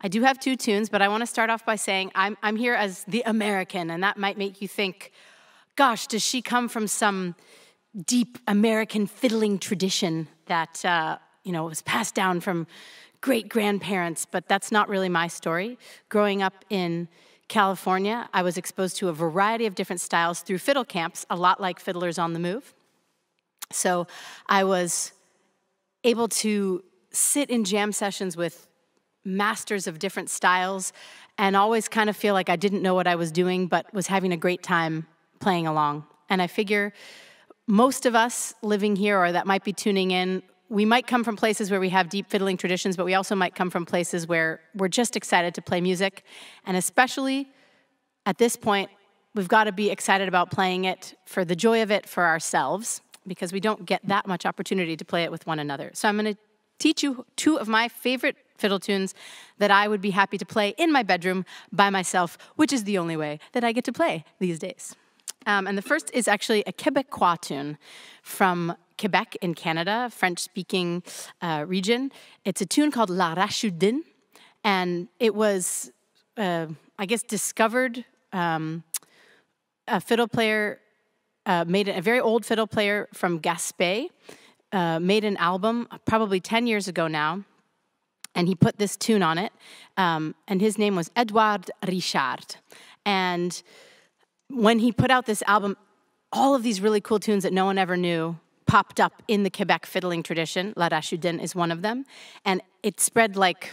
I do have 2 tunes, but I want to start off by saying I'm here as the American, and that might make you think, gosh, does she come from some deep American fiddling tradition that was passed down from great-grandparents? But that's not really my story. Growing up in California, I was exposed to a variety of different styles through fiddle camps, a lot like Fiddlers on the Move. So I was able to sit in jam sessions with masters of different styles and always kind of feel like I didn't know what I was doing, but was having a great time playing along. And I figure most of us living here, or that might be tuning in, we might come from places where we have deep fiddling traditions, but we also might come from places where we're just excited to play music. And especially at this point, we've got to be excited about playing it for the joy of it for ourselves, because we don't get that much opportunity to play it with one another. So I'm going to teach you 2 of my favorite fiddle tunes that I would be happy to play in my bedroom by myself, which is the only way that I get to play these days. And the first is actually a Quebecois tune from Quebec in Canada, French-speaking region. It's a tune called La Rachoudine, and it was, I guess, discovered, a fiddle player, a very old fiddle player from Gaspé, made an album probably 10 years ago now, and he put this tune on it, and his name was Edouard Richard. And when he put out this album, all of these really cool tunes that no one ever knew popped up in the Quebec fiddling tradition. La Rachoudine is one of them. And it spread like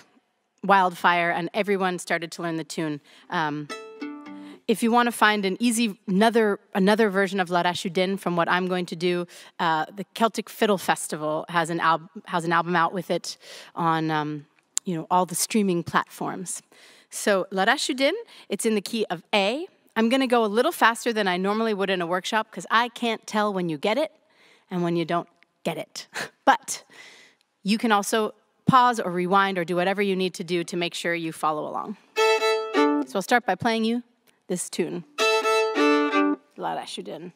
wildfire, and everyone started to learn the tune. If you want to find another version of La Rachoudine from what I'm going to do, the Celtic Fiddle Festival has an album out with it on all the streaming platforms. So La Rachoudine, it's in the key of A. I'm going to go a little faster than I normally would in a workshop because I can't tell when you get it and when you don't get it. But you can also pause or rewind or do whatever you need to do to make sure you follow along. So I'll start by playing you this tune, La Rachoudine.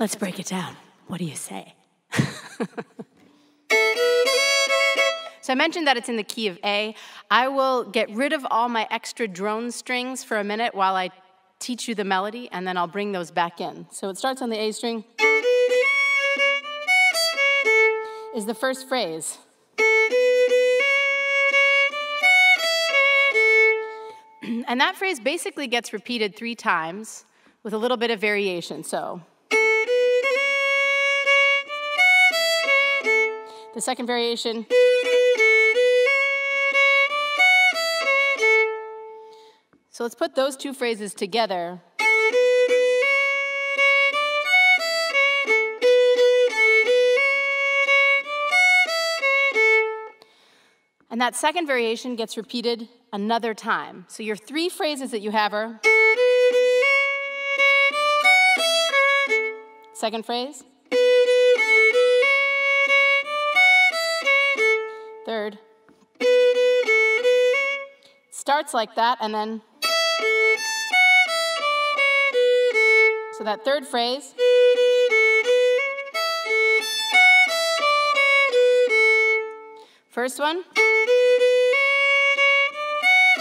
Let's break it down. What do you say? So I mentioned that it's in the key of A. I will get rid of all my extra drone strings for a minute while I teach you the melody, and then I'll bring those back in. So it starts on the A string, is the first phrase. And that phrase basically gets repeated 3 times with a little bit of variation. So the second variation. So let's put those 2 phrases together. And that second variation gets repeated another time. So your 3 phrases that you have are second phrase, third. Starts like that, and then so that third phrase first one,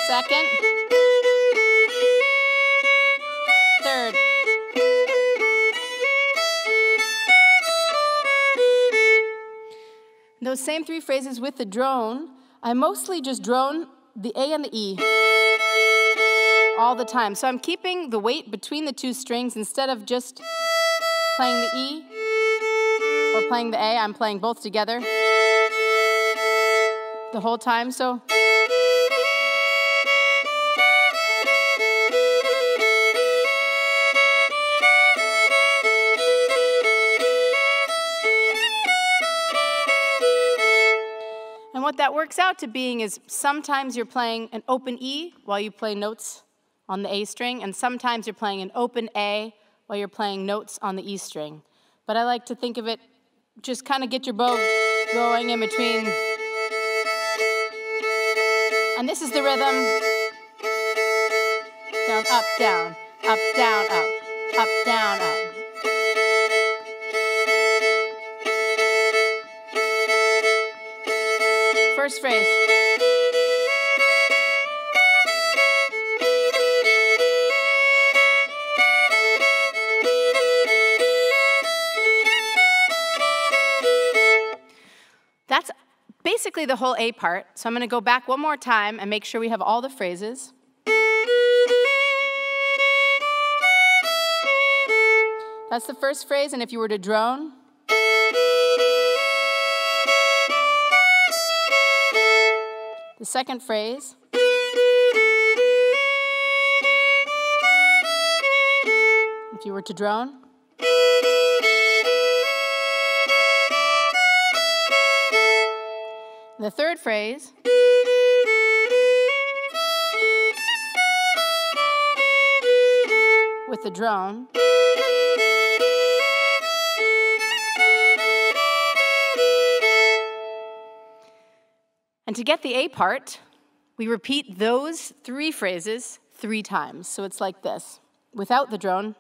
second, third. Those same 3 phrases with the drone I mostly just drone the A and the E all the time. So I'm keeping the weight between the two strings instead of just playing the E or playing the A. I'm playing both together the whole time. So and what that works out to being is sometimes you're playing an open E while you play notes on the A string, and sometimes you're playing an open A while you're playing notes on the E string. But I like to think of it, just kind of get your bow going in between. And this is the rhythm. Down, up, down, up, down, up, down, up. First phrase. That's basically the whole A part. So I'm going to go back one more time and make sure we have all the phrases. That's the first phrase, and if you were to drone, the second phrase, if you were to drone, the third phrase, with the drone, and to get the A part, we repeat those three phrases 3 times. So it's like this, without the drone.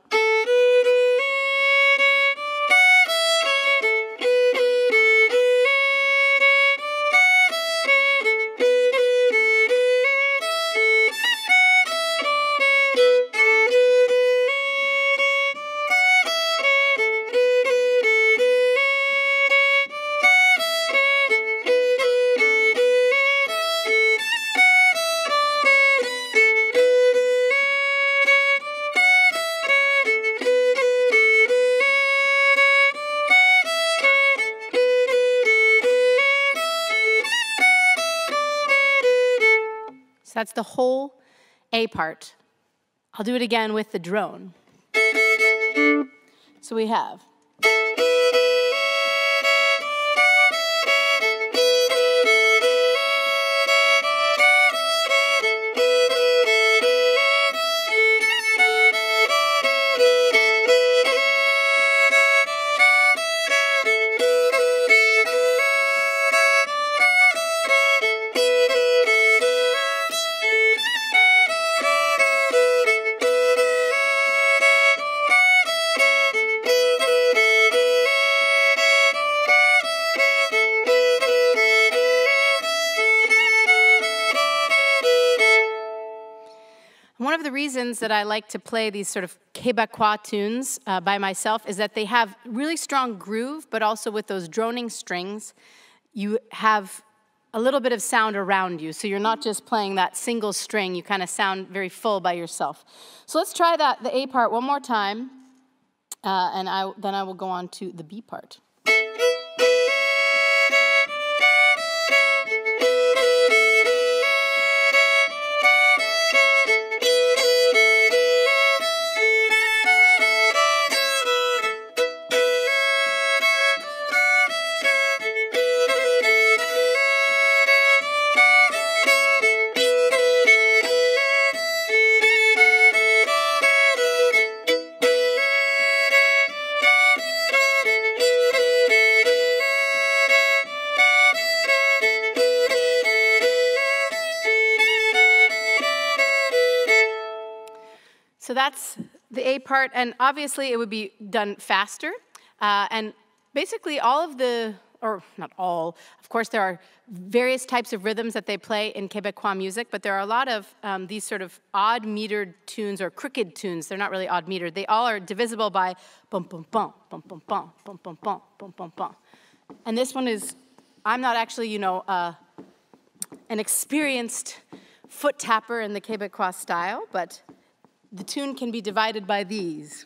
That's the whole A part. I'll do it again with the drone. So we have. One of the reasons that I like to play these sort of Québécois tunes by myself is that they have really strong groove, but also with those droning strings, you have a little bit of sound around you. So you're not just playing that single string, you kind of sound very full by yourself. So let's try that, the A part one more time, and then I will go on to the B part. So that's the A part, and obviously it would be done faster. And basically all of the, or not all, of course there are various types of rhythms that they play in Québécois music, but there are a lot of these sort of odd metered tunes or crooked tunes. They're not really odd metered. They all are divisible by bum bum bum, bum bum bum, bum bum bum, bum bum bum. And this one is, I'm not actually, an experienced foot tapper in the Quebecois style, but the tune can be divided by these.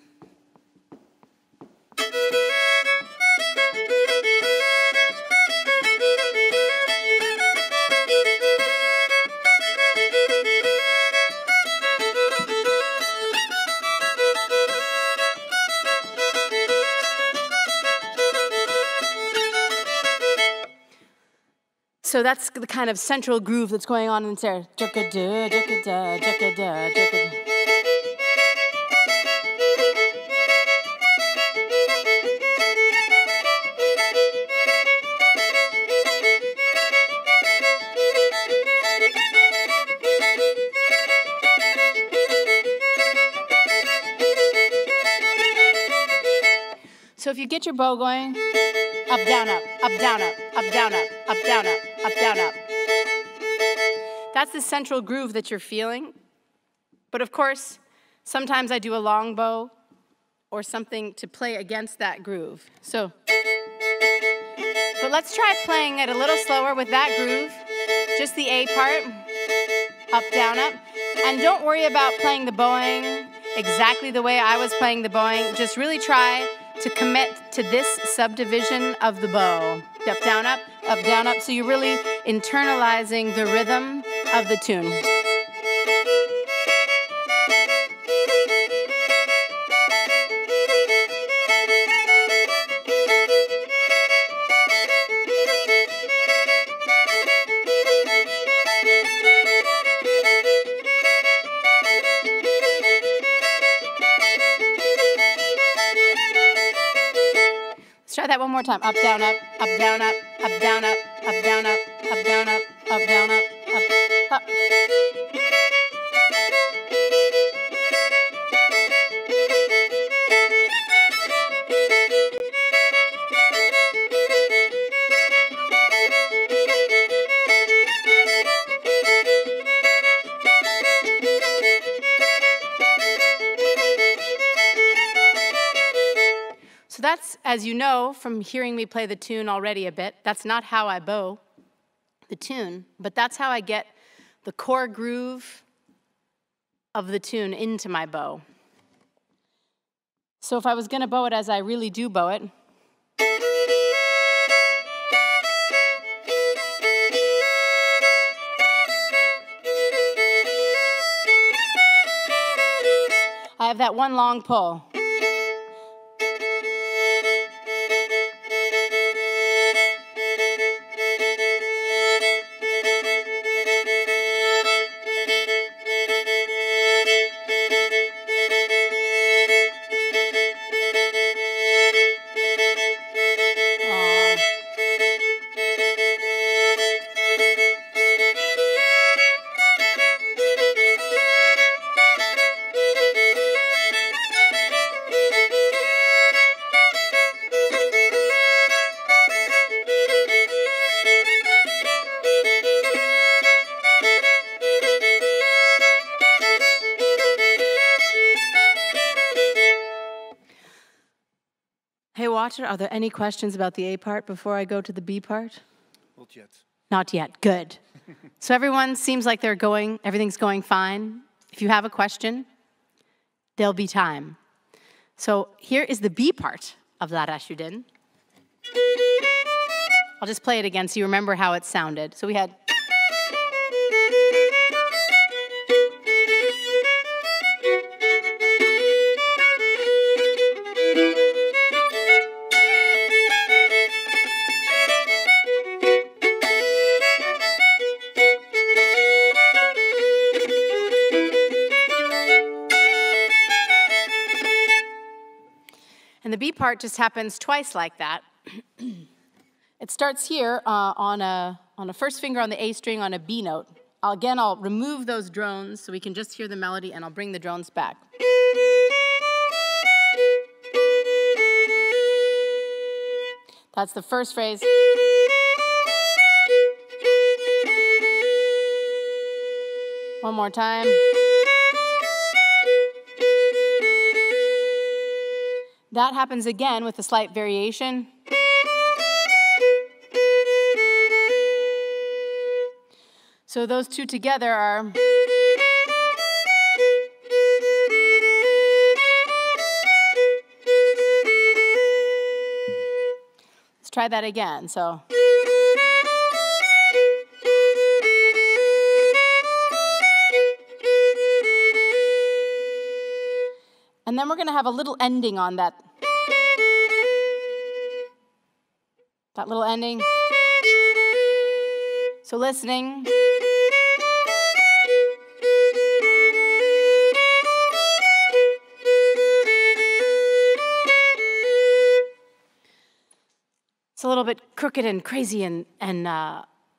So that's the kind of central groove that's going on in there. So if you get your bow going, up, down, up, up, down, up, up, down, up, up, down, up, up, down, up. That's the central groove that you're feeling. But of course, sometimes I do a long bow or something to play against that groove. So, but let's try playing it a little slower with that groove, just the A part, up, down, up. And don't worry about playing the bowing exactly the way I was playing the bowing. Just really try to commit to this subdivision of the bow. Up, down, up, up, down, up. So you're really internalizing the rhythm of the tune. Let's try that one more time. Up, down, up, up, down, up, up, down, up, up, down, up, up, down, up, up, down, up, up. So that's, as you know from hearing me play the tune already a bit, that's not how I bow the tune, but that's how I get the core groove of the tune into my bow. So if I was going to bow it as I really do bow it, I have that one long pull. Hey, Watcher, are there any questions about the A part before I go to the B part? Not yet. Not yet. Good. So everyone seems like everything's going fine. If you have a question, there'll be time. So here is the B part of Laura Cortese. I'll just play it again so you remember how it sounded. So we had... And the B part just happens twice like that. It starts here on a first finger on the A string on a B note. Again, I'll remove those drones so we can just hear the melody, and I'll bring the drones back. That's the first phrase. One more time. That happens again with a slight variation. So those two together are. Let's try that again. So. And then we're going to have a little ending on that. That little ending. So listening. It's a little bit crooked and crazy and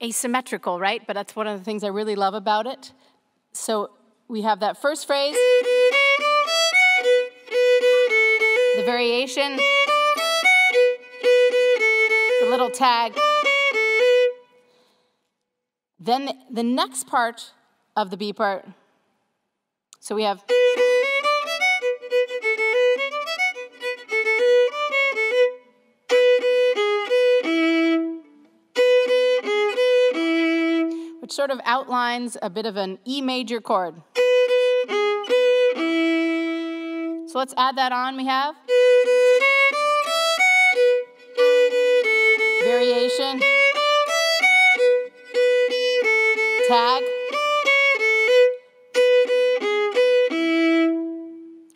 asymmetrical, right? But that's one of the things I really love about it. So we have that first phrase, the variation, the little tag. Then the next part of the B part, so we have. Which sort of outlines a bit of an E major chord. So let's add that on. We have variation, tag.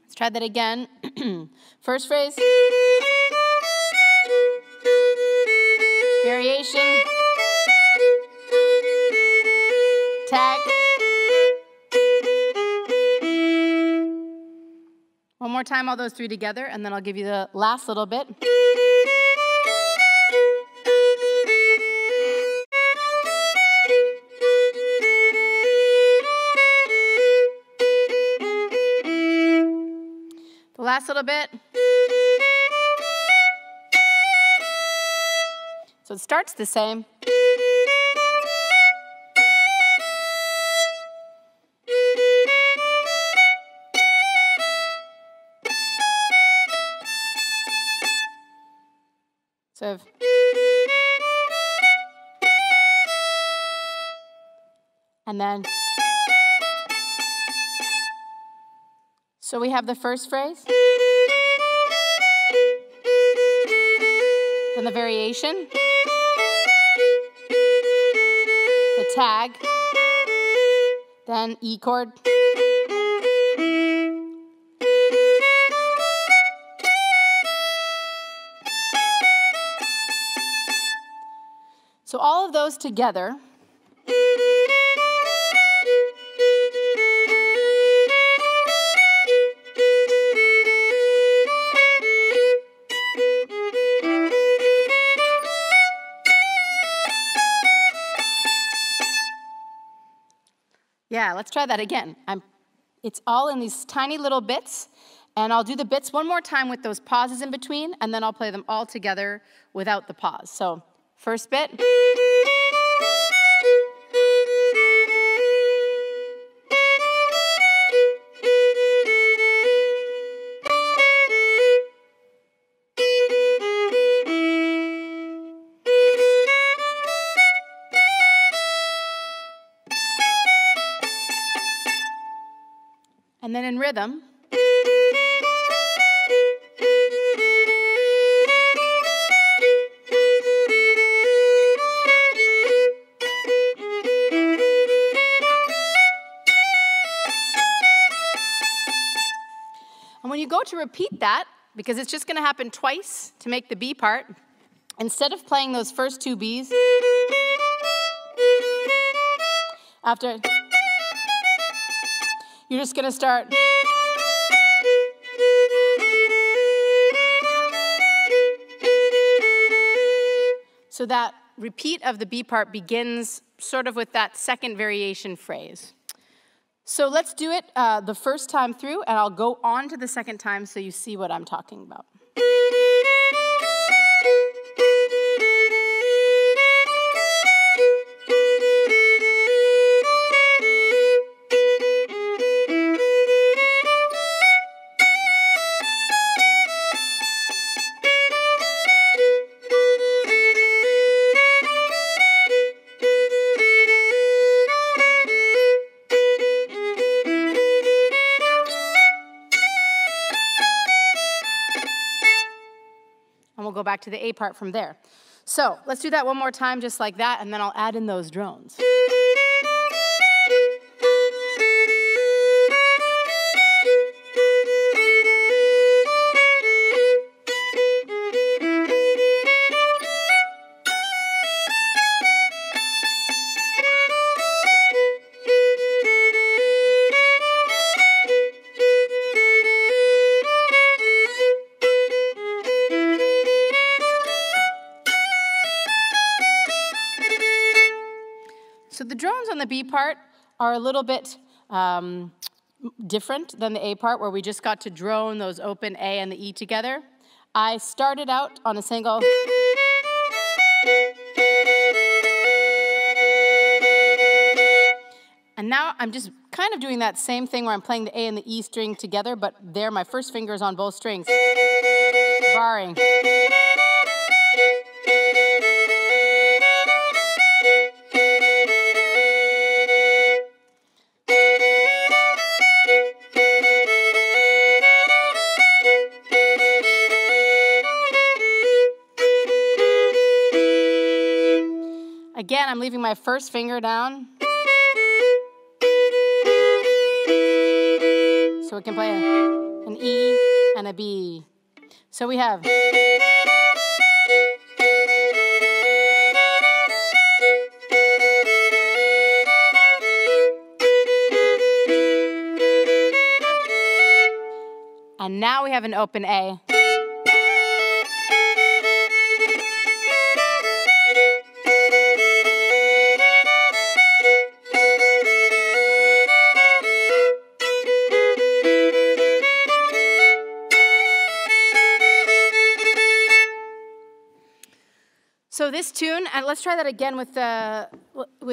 Let's try that again. First phrase, variation, tag. One more time, all those three together, and then I'll give you the last little bit. The last little bit. So it starts the same. So and then, so we have the first phrase, then the variation, the tag, then E chord, so all of those together yeah, let's try that again. It's all in these tiny little bits, and I'll do the bits one more time with those pauses in between, and then I'll play them all together without the pause. So first bit. And then in rhythm. And when you go to repeat that, because it's just going to happen twice to make the B part, instead of playing those first two Bs, after, you're just going to start. So that repeat of the B part begins sort of with that second variation phrase. So let's do it the first time through, and I'll go on to the second time so you see what I'm talking about. go back to the A part from there. So let's do that one more time just like that, and then I'll add in those drones. So the drones on the B part are a little bit different than the A part, where we just got to drone those open A and the E together. I started out on a single. And now I'm just kind of doing that same thing where I'm playing the A and the E string together, but there my first finger is on both strings, barring. Again, I'm leaving my first finger down. So we can play an E and a B. So we have. And now we have an open A. So this tune, and let's try that again with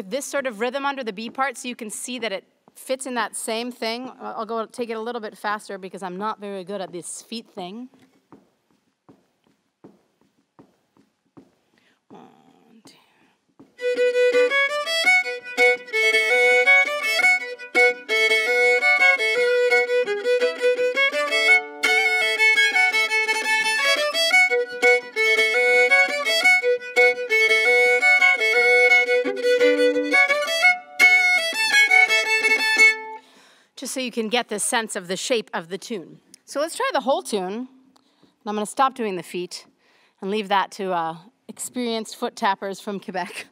this sort of rhythm under the B part, so you can see that it fits in that same thing. I'll go take it a little bit faster because I'm not very good at this feet thing. 1, 2. Just so you can get the sense of the shape of the tune. So let's try the whole tune. And I'm going to stop doing the feet and leave that to experienced foot tappers from Quebec.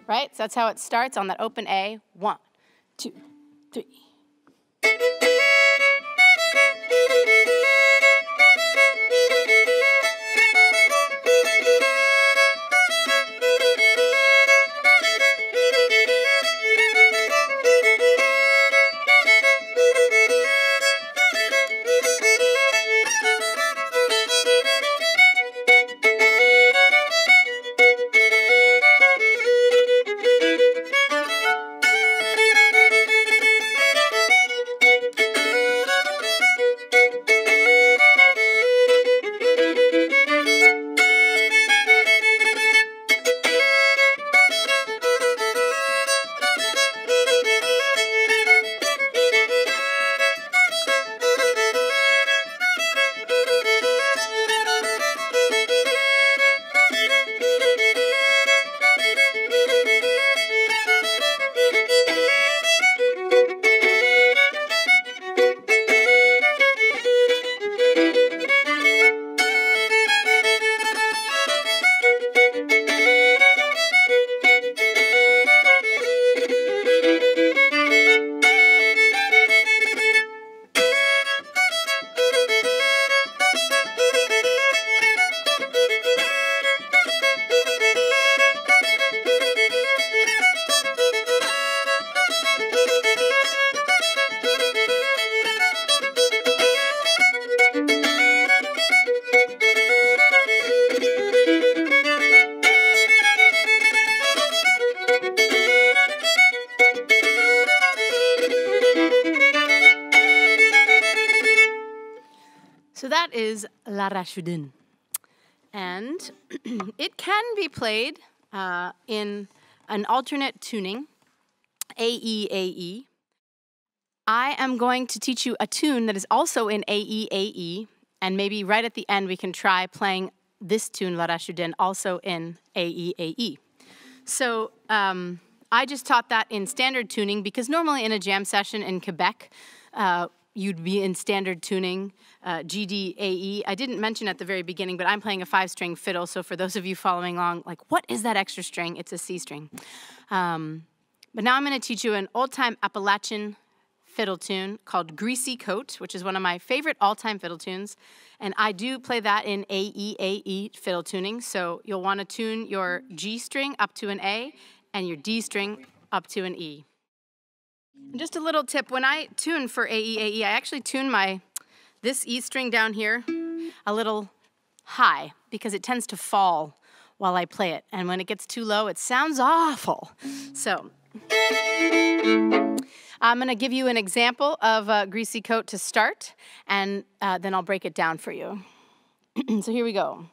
Right? So that's how it starts on that open A. 1, 2, 3. So that is Laura Cortese. And it can be played in an alternate tuning, A-E, A-E. I am going to teach you a tune that is also in AE, and maybe right at the end we can try playing this tune, La Rachudin, also in AE. So I just taught that in standard tuning because normally in a jam session in Quebec, you'd be in standard tuning, GD, AE. I didn't mention at the very beginning, but I'm playing a 5-string fiddle, so for those of you following along, like, what is that extra string? It's a C string. But now I'm going to teach you an old-time Appalachian fiddle tune called Greasy Coat, which is one of my favorite all-time fiddle tunes. And I do play that in AE fiddle tuning. So you'll want to tune your G string up to an A and your D string up to an E. And just a little tip, when I tune for AE, I actually tune this E string down here a little high because it tends to fall while I play it. And when it gets too low, it sounds awful. So I'm going to give you an example of Greasy Coat to start, and then I'll break it down for you. So here we go.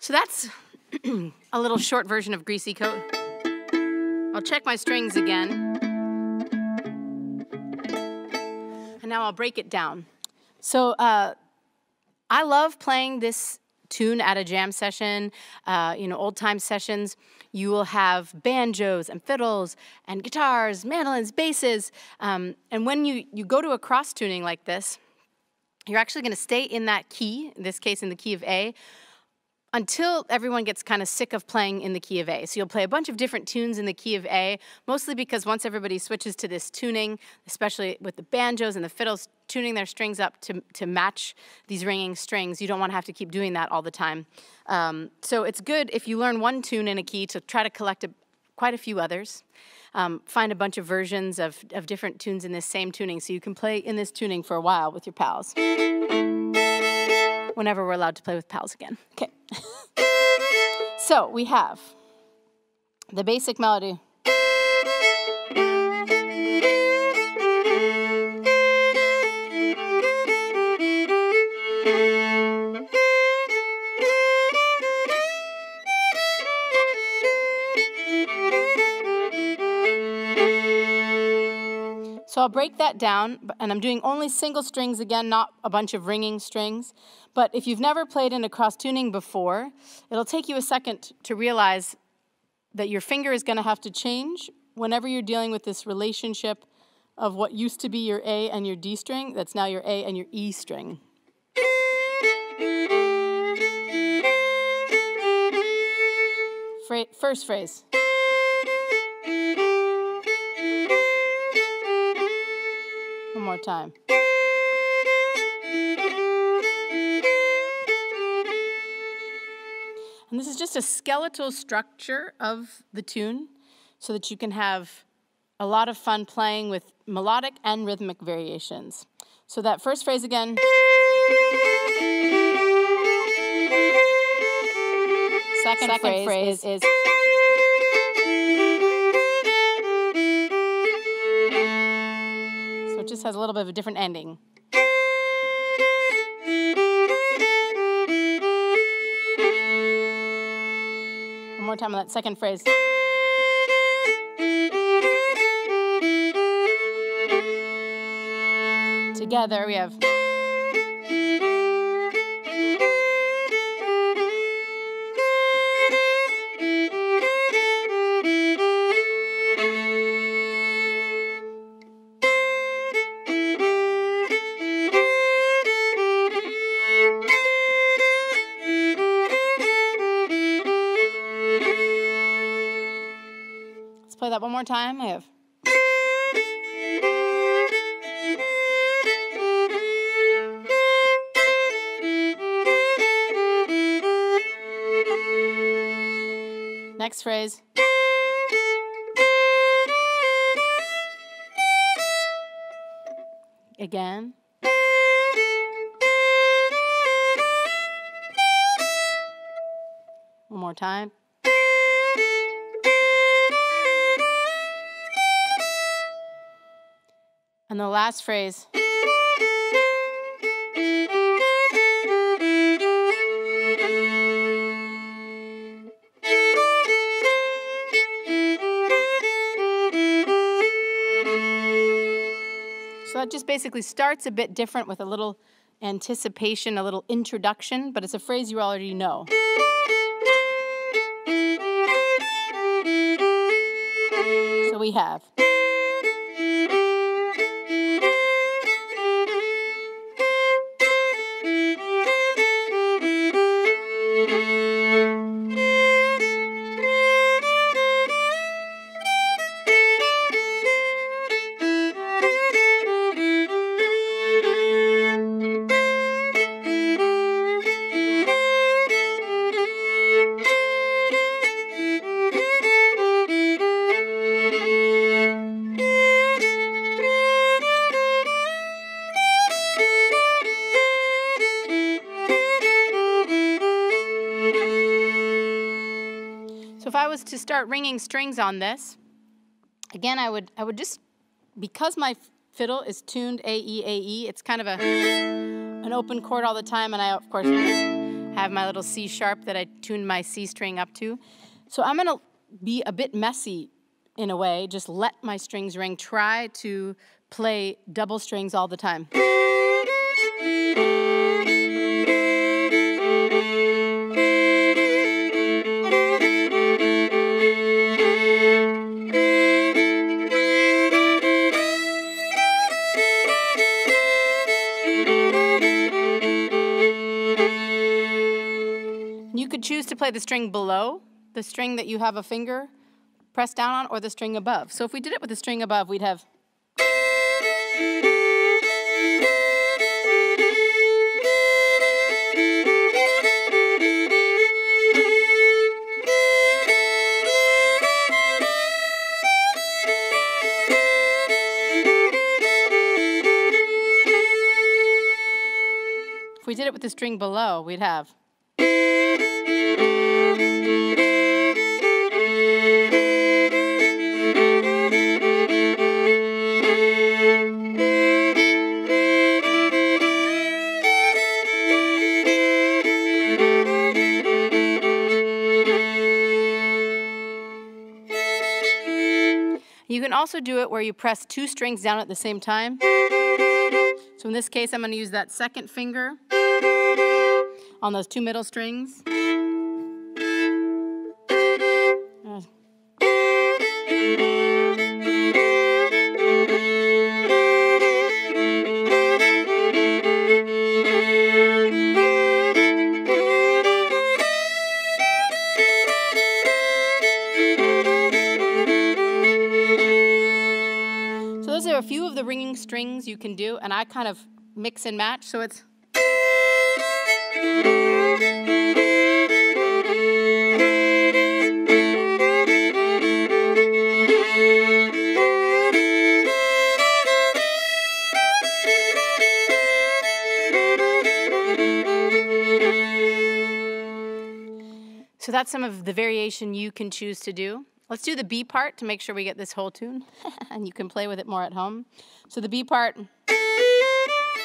So that's a little short version of Greasy Coat. I'll check my strings again. And now I'll break it down. So I love playing this tune at a jam session, old-time sessions. You will have banjos and fiddles and guitars, mandolins, basses. And when you go to a cross-tuning like this, you're actually going to stay in that key, in this case in the key of A, until everyone gets kind of sick of playing in the key of A. So you'll play a bunch of different tunes in the key of A, mostly because once everybody switches to this tuning, especially with the banjos and the fiddles, tuning their strings up to match these ringing strings, you don't want to have to keep doing that all the time. So it's good if you learn one tune in a key to try to collect quite a few others. Find a bunch of versions of different tunes in this same tuning so you can play in this tuning for a while with your pals. Whenever we're allowed to play with pals again. Okay. So we have the basic melody. So I'll break that down, and I'm doing only single strings again, not a bunch of ringing strings. But if you've never played in a cross-tuning before, it'll take you a second to realize that your finger is going to have to change whenever you're dealing with this relationship of what used to be your A and your D string, that's now your A and your E string. First phrase. One more time. And this is just a skeletal structure of the tune so that you can have a lot of fun playing with melodic and rhythmic variations. So that first phrase again. Second phrase is has a little bit of a different ending. One more time on that second phrase. Together we have. Let's play that one more time. I have. Next phrase. Again. One more time. And the last phrase. So that just basically starts a bit different with a little anticipation, a little introduction, but it's a phrase you already know. So we have. So if I was to start ringing strings on this, again, I would just, because my fiddle is tuned A, E, A, E, it's kind of an open chord all the time, and I, of course, have my little C sharp that I tuned my C string up to. So I'm going to be a bit messy in a way, just let my strings ring, try to play double strings all the time. You could choose to play the string below, the string that you have a finger pressed down on, or the string above. So if we did it with the string above, we'd have. If we did it with the string below, we'd have. You can also do it where you press two strings down at the same time. So in this case, I'm going to use that second finger on those two middle strings. So those are a few of the ringing strings you can do, and I kind of mix and match, so it's. So that's some of the variation you can choose to do. Let's do the B part to make sure we get this whole tune, and you can play with it more at home. So the B part,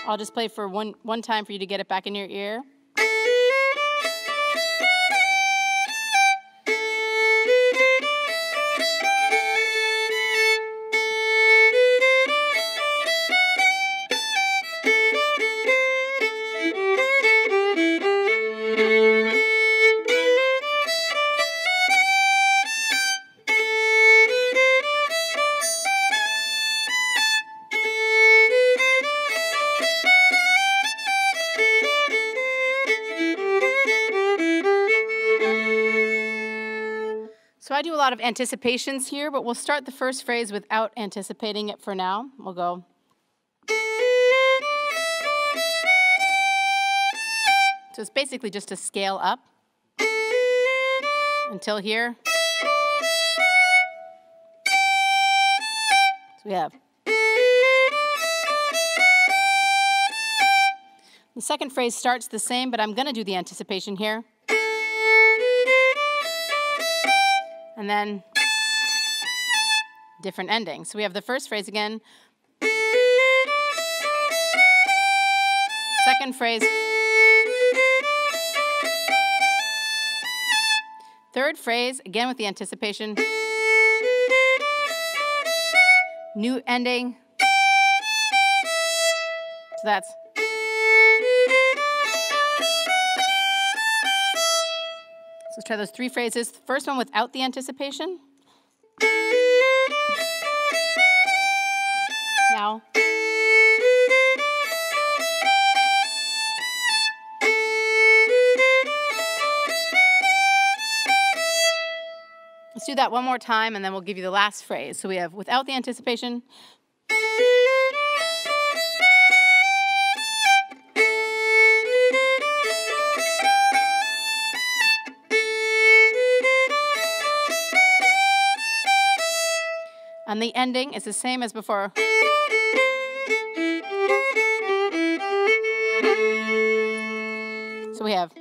I'll just play for one time for you to get it back in your ear. So I do a lot of anticipations here, but we'll start the first phrase without anticipating it for now. We'll go. So it's basically just a scale up until here. So we have. The second phrase starts the same, but I'm going to do the anticipation here. And then different ending. So we have the first phrase again. Second phrase. Third phrase, again with the anticipation. New ending. So that's. So let's try those three phrases. First one without the anticipation. Now. Let's do that one more time, and then we'll give you the last phrase. So we have without the anticipation. And the ending is the same as before. So we have.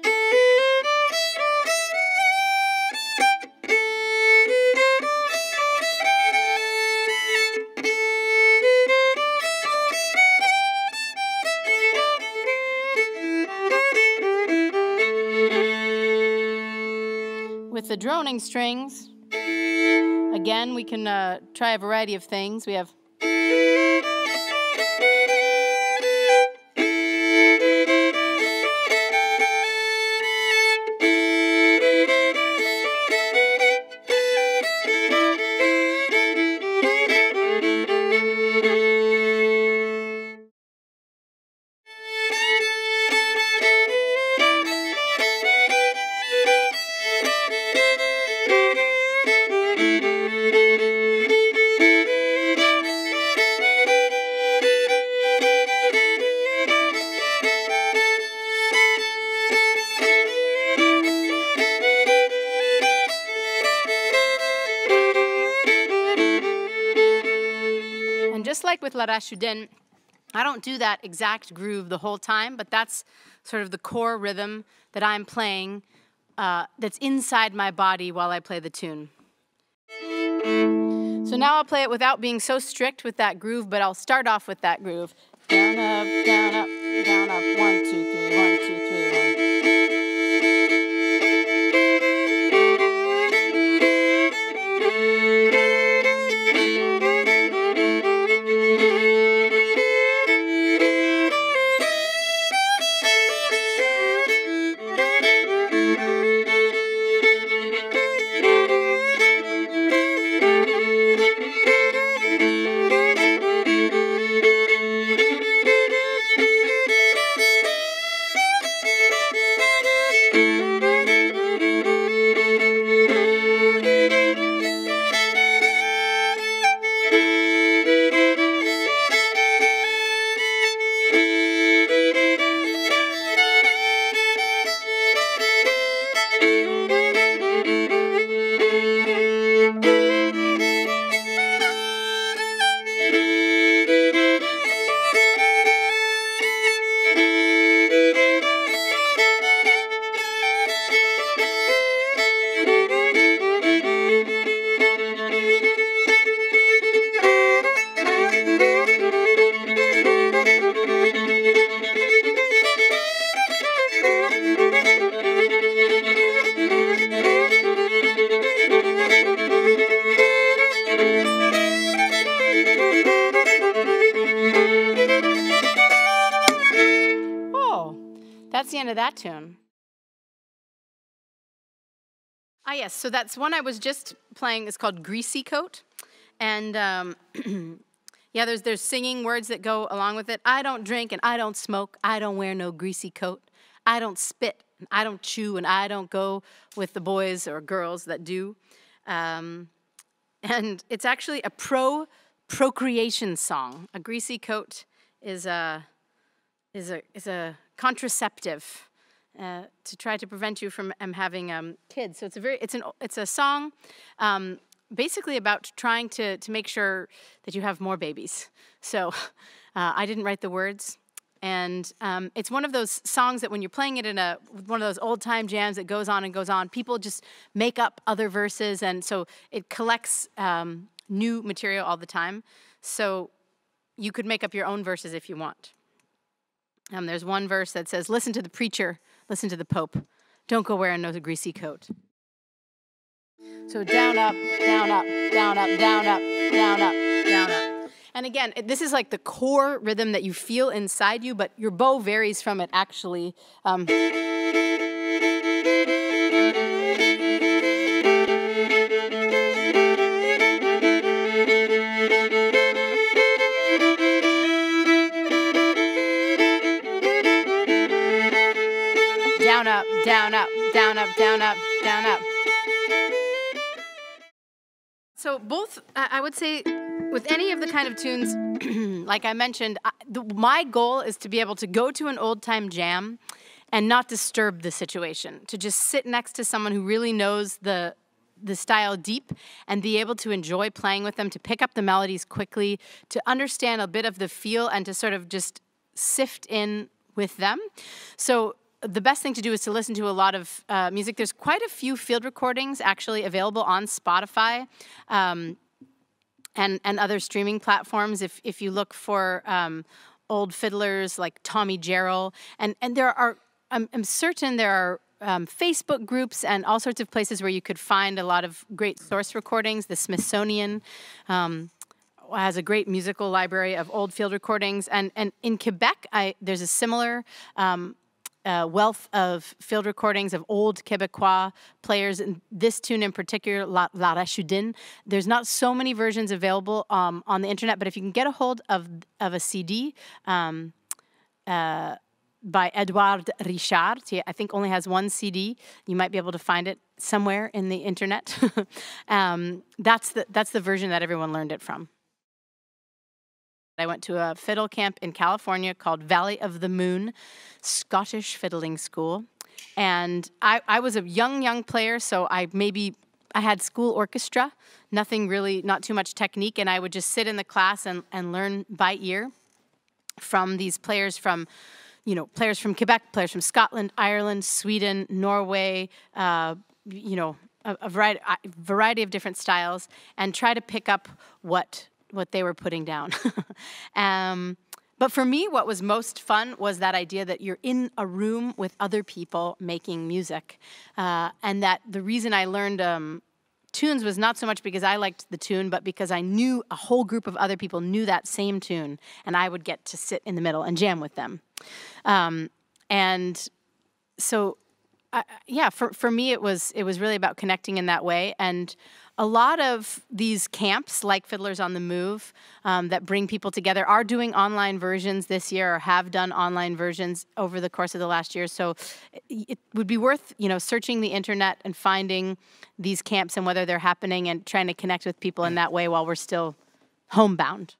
With the droning strings, again, we can try a variety of things. We have. Just like with Laura Cortese, I don't do that exact groove the whole time, but that's sort of the core rhythm that I'm playing that's inside my body while I play the tune. So now I'll play it without being so strict with that groove, but I'll start off with that groove. Down, up, down, up, down, up, 1, 2, 3, 1, 2, 3, 1. into that tune. Ah, yes, so that's one I was just playing. It's called Greasy Coat. And yeah, there's singing words that go along with it. I don't drink and I don't smoke. I don't wear no greasy coat. I don't spit and I don't chew and I don't go with the boys or girls that do. And it's actually a procreation song. A greasy coat is a contraceptive to try to prevent you from having kids. So it's a song basically about trying to make sure that you have more babies. So I didn't write the words. And it's one of those songs that when you're playing it in one of those old-time jams that goes on and goes on, people just make up other verses, and so it collects new material all the time. So you could make up your own verses if you want. There's one verse that says, listen to the preacher, listen to the Pope. Don't go wearing no greasy coat. So down, up, down, up, down, up, down, up, down, up, down, up. And again, this is like the core rhythm that you feel inside you, but your bow varies from it actually. Down, up, down, up, down, up, down, up, down, up. So both, I would say, with any of the kind of tunes, like I mentioned, my goal is to be able to go to an old-time jam and not disturb the situation, to just sit next to someone who really knows the style deep and be able to enjoy playing with them, to pick up the melodies quickly, to understand a bit of the feel and to sort of just sift in with them. So the best thing to do is to listen to a lot of music. There's quite a few field recordings actually available on Spotify and other streaming platforms. If you look for old fiddlers like Tommy Jarrell, and there are, I'm certain there are Facebook groups and all sorts of places where you could find a lot of great source recordings. The Smithsonian has a great musical library of old field recordings, and in Quebec, there's a similar wealth of field recordings of old Quebecois players, and this tune in particular, Laura Cortese. There's not so many versions available on the internet, but if you can get a hold of a CD by Edouard Richard, he, I think only has one CD, you might be able to find it somewhere in the internet. That's the version that everyone learned it from. I went to a fiddle camp in California called Valley of the Moon Scottish Fiddling School. And I was a young player, so I had school orchestra, nothing really, not too much technique, and I would just sit in the class and learn by ear from these players from, players from Quebec, players from Scotland, Ireland, Sweden, Norway, a variety of different styles, and try to pick up what they were putting down. But for me, what was most fun was that idea that you're in a room with other people making music. And that the reason I learned tunes was not so much because I liked the tune, but because I knew a whole group of other people knew that same tune, and I would get to sit in the middle and jam with them. And so, for me, it was really about connecting in that way. And a lot of these camps, like Fiddlers on the Move, that bring people together, are doing online versions this year, or have done online versions over the course of the last year. So it would be worth, searching the internet and finding these camps and whether they're happening and trying to connect with people in that way while we're still homebound.